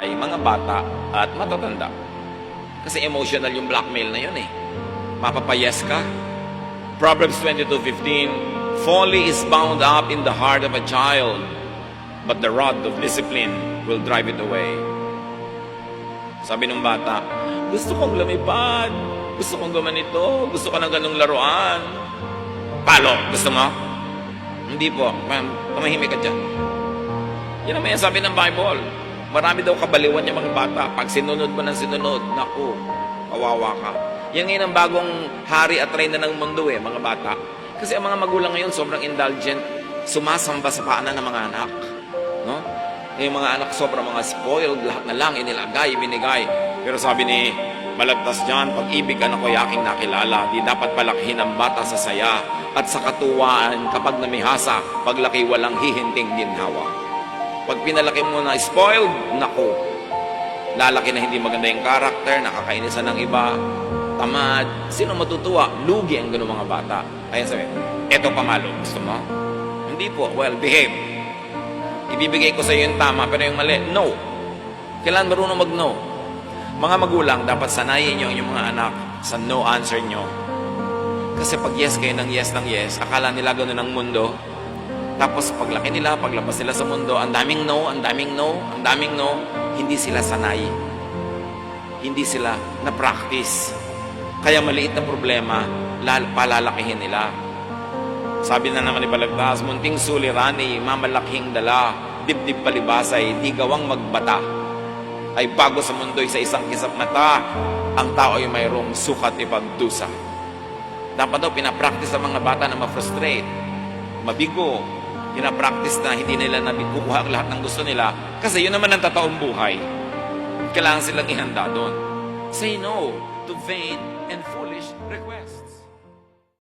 ay mga bata at matatanda. Kasi emotional yung blackmail na yun eh. Mapapayes ka. Proverbs 22:15, folly is bound up in the heart of a child, but the rod of discipline will drive it away. Sabi ng bata, gusto kong lumipad, gusto kong gumanito, gusto ko ng ganong laruan. Palo, gusto mo? Hindi po, tumahimik ka dyan. Yan naman yung sabi ng Bible. Marami daw kabaliwan yung mga bata. Pag sinunod mo ng sinunod, naku, kawawa ka. Yan ngayon ang bagong hari at reyna ng mundo eh, mga bata. Kasi ang mga magulang ngayon sobrang indulgent, sumasamba sa paanan ng mga anak. No? Yung mga anak sobrang mga spoiled, lahat na lang inilagay, binigay. Pero sabi ni Malagtas dyan, pag-ibig anak ko aking nakilala, di dapat palakihin ang bata sa saya at sa katuwaan kapag namihasa, paglaki walang hihinting ginhawa. Pag pinalaki mo na spoiled, naku, lalaki na hindi maganda yung karakter, nakakainisan ng iba, tamad. Sino matutuwa? Lugi ang ganun mga bata. Ayan sabi, eto pamalo, gusto mo? Hindi po, well, behave. Ibibigay ko sa iyo yung tama, pero yung mali, no. Kailan marunong mag-no? Mga magulang, dapat sanayin nyo yung mga anak sa no answer nyo. Kasi pag yes kayo ng yes, akala nila gano'n ang mundo. Tapos paglaki nila, paglabas nila sa mundo, ang daming no, ang daming no, ang daming no, hindi sila sanay. Hindi sila na-practice. Kaya maliit na problema, palalakihin nila. Sabi na naman ni Balagtas, munting sulirani, mamalaking dala, dibdib palibasay, di gawang magbata. Ay bago sa mundo'y sa isang kisap mata, ang tao ay mayroong sukat ipagdusa. Dapat daw pinapractice sa mga bata na ma-frustrate, mabigo, pinapractice na hindi nila nakukuha ang lahat ng gusto nila kasi yun naman ang totoong buhay. Kailangan silang ihanda doon. Say no to vain and foolish requests.